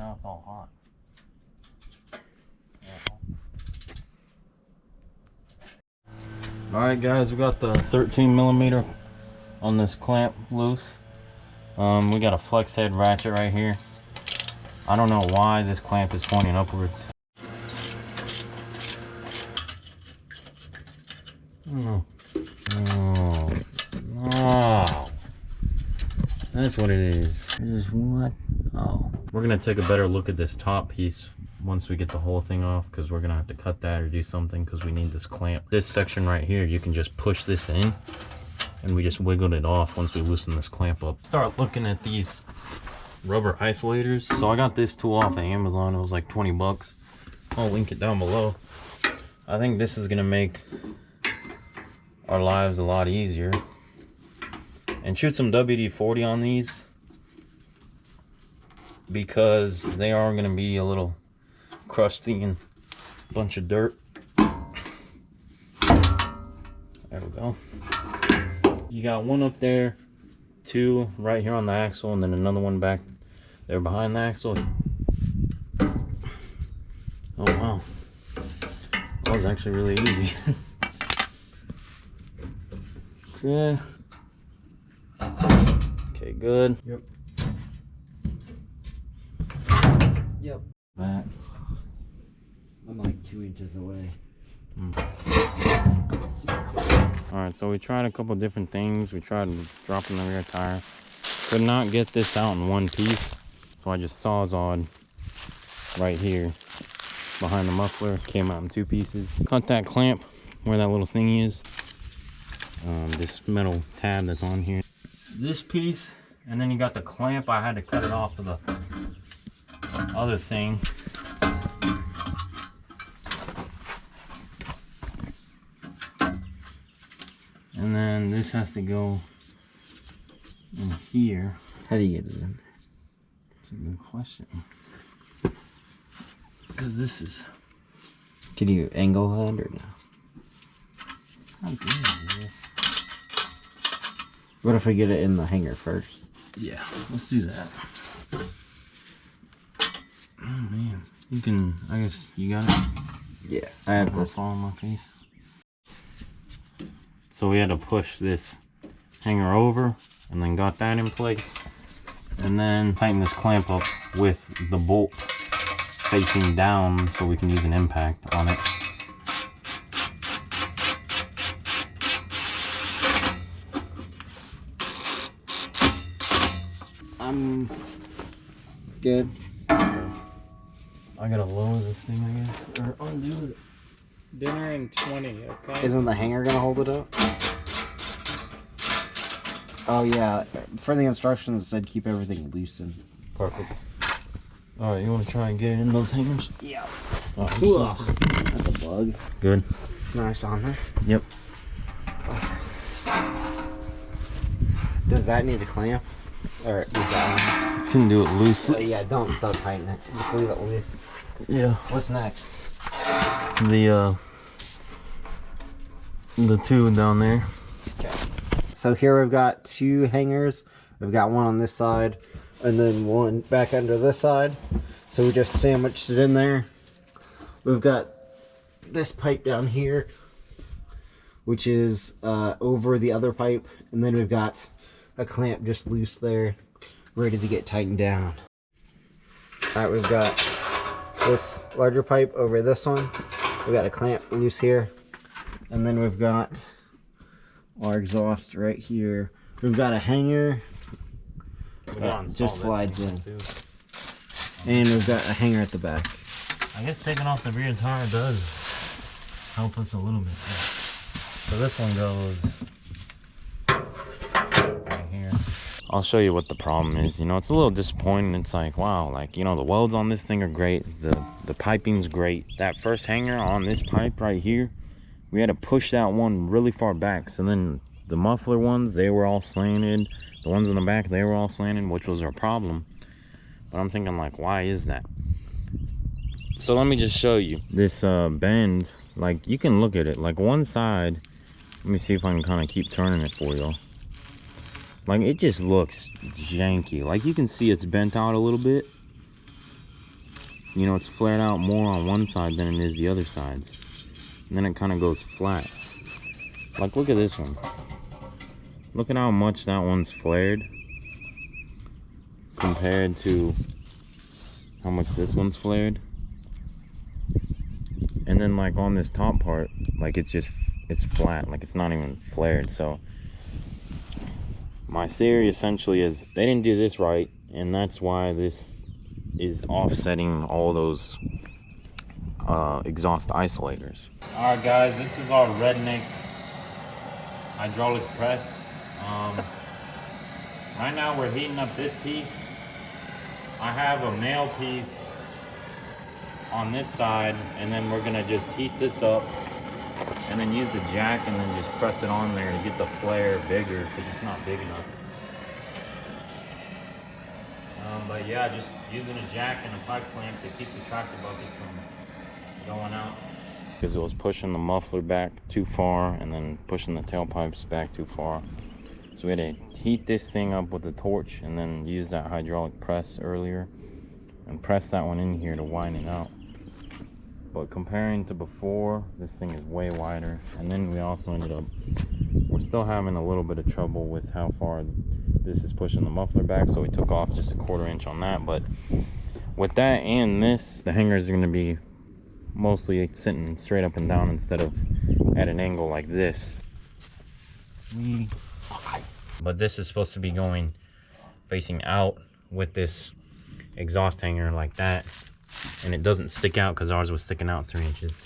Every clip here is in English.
now it's all hot. Alright guys, we got the 13 millimeter on this clamp loose. We got a flex head ratchet right here. I don't know why this clamp is pointing upwards. Oh, that's what it is. This is what? Oh. We're gonna take a better look at this top piece once we get the whole thing off, because we're gonna have to cut that or do something because we need this clamp. This section right here, you can just push this in and we just wiggled it off once we loosen this clamp up. Start looking at these rubber isolators. So I got this tool off of Amazon. It was like 20 bucks. I'll link it down below. I think this is gonna make our lives a lot easier. And shoot some WD-40 on these, because they are gonna be a little crusty and a bunch of dirt. There we go. You got one up there, two right here on the axle, and then another one back there behind the axle. Oh wow, that was actually really easy. Yeah. Okay, good. Yep. Yep. Back. I'm like 2 inches away. Alright, so we tried a couple different things. We tried dropping the rear tire. Could not get this out in one piece. So I just sawzawed right here behind the muffler. Came out in 2 pieces. Cut that clamp where that little thing is. This metal tab that's on here. This piece, and then you got the clamp. I had to cut it off of the other thing. And then this has to go in here. How do you get it in? That's a good question. Because this is... Can you angle that or no? How good is this? What if we get it in the hanger first? Yeah, let's do that. Oh man, you can, I guess you got it? Yeah, I have this. Fall on my face. So we had to push this hanger over and then got that in place. And then tighten this clamp up with the bolt facing down so we can use an impact on it. I'm good. I gotta lower this thing, I guess, or undo it. Dinner in 20, okay? Isn't the hanger gonna hold it up? Oh yeah, for the instructions it said keep everything loosened. Perfect. Alright, you wanna try and get it in those hangers? Yeah. Alright, That's a bug. good. It's nice on there. Yep. Awesome. Does that need a clamp? Or is that one? You can do it loose. Yeah, don't tighten it. Just leave it loose. Yeah. What's next? The two down there. Okay. So here we've got 2 hangers. We've got one on this side and then one back under this side. So we just sandwiched it in there. We've got this pipe down here, which is over the other pipe, and then we've got a clamp just loose there, ready to get tightened down. Alright, we've got this larger pipe over this one. We've got a clamp loose here, and then we've got our exhaust right here. We've got a hanger that just slides in, and we've got a hanger at the back. I guess taking off the rear tire does help us a little bit. Yeah. So this one goes right here. I'll show you what the problem is. You know, it's a little disappointing. It's like, wow, like, you know, the welds on this thing are great. The piping's great. That first hanger on this pipe right here, we had to push that one really far back. So then the muffler ones, they were all slanted. The ones in the back, they were all slanted, which was our problem. But I'm thinking, like, why is that? So let me just show you this bend. Like, you can look at it. Like, one side, let me see if I can kind of keep turning it for y'all. Like, it just looks janky. Like, you can see it's bent out a little bit. you know, it's flared out more on one side than it is the other sides. And then it kind of goes flat. Like, look at this one. Look at how much that one's flared compared to how much this one's flared. And then like on this top part, like it's flat, like it's not even flared. So my theory essentially is they didn't do this right, and that's why this is offsetting all those exhaust isolators. All right guys, this is our redneck hydraulic press. Right now we're heating up this piece. I have a male piece on this side, and then we're gonna just heat this up and then use the jack and then just press it on there to get the flare bigger because it's not big enough. But yeah, just using a jack and a pipe clamp to keep the tractor buckets from going out. Because it was pushing the muffler back too far and then pushing the tailpipes back too far. So we had to heat this thing up with a torch and then use that hydraulic press earlier and press that one in here to widen it out. But comparing to before, this thing is way wider. And then we also ended up, we're still having a little bit of trouble with how far this is pushing the muffler back, so we took off just a 1/4 inch on that. But with that and this, the hangers are going to be mostly sitting straight up and down instead of at an angle like this. But this is supposed to be going facing out with this exhaust hanger like that, and it doesn't stick out because ours was sticking out 3 inches.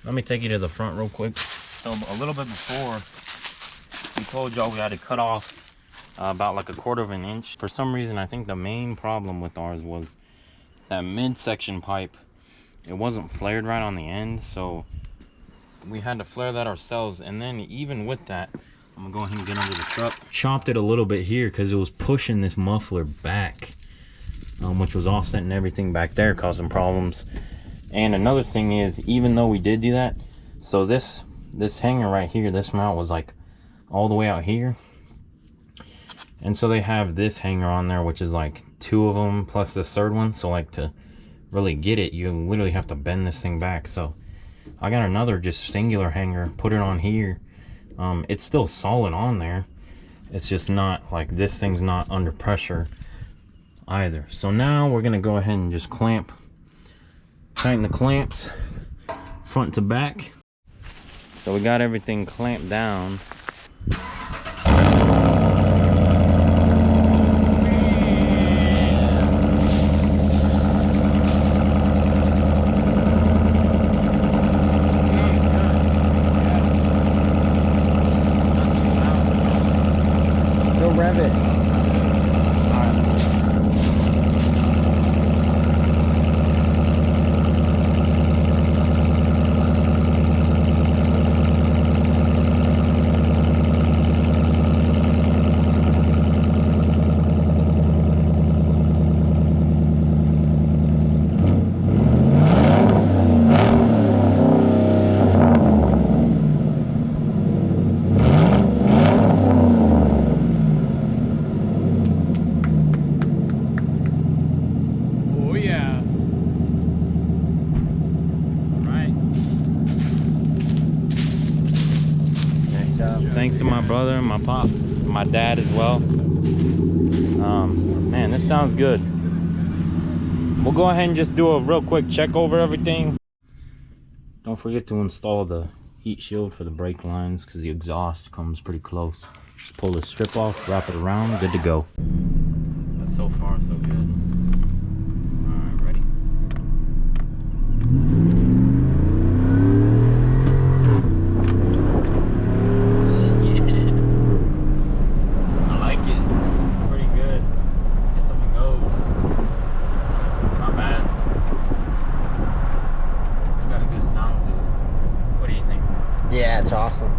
Let me take you to the front real quick. So a little bit before, we told y'all we had to cut off about like a 1/4 of an inch. For some reason, I think the main problem with ours was that midsection pipe. It wasn't flared right on the end, so we had to flare that ourselves. And then even with that, I'm gonna go ahead and get under the truck. Chopped it a little bit here because it was pushing this muffler back, which was offsetting everything back there, causing problems. And another thing is, even though we did do that, so this hanger right here, this mount was like all the way out here. And so they have this hanger on there, which is like 2 of them plus this 3rd one. So like to really get it, you literally have to bend this thing back. So I got another just singular hanger, put it on here. It's still solid on there. It's just not like, this thing's not under pressure either. So now we're gonna go ahead and just tighten the clamps front to back. So we got everything clamped down. Rev it. Thanks to my brother and my pop, and my dad as well. Man, this sounds good. We'll go ahead and just do a real quick check over everything. Don't forget to install the heat shield for the brake lines because the exhaust comes pretty close. Just pull the strip off, wrap it around, good to go. But so far, so good. All right, ready? Yeah, it's awesome.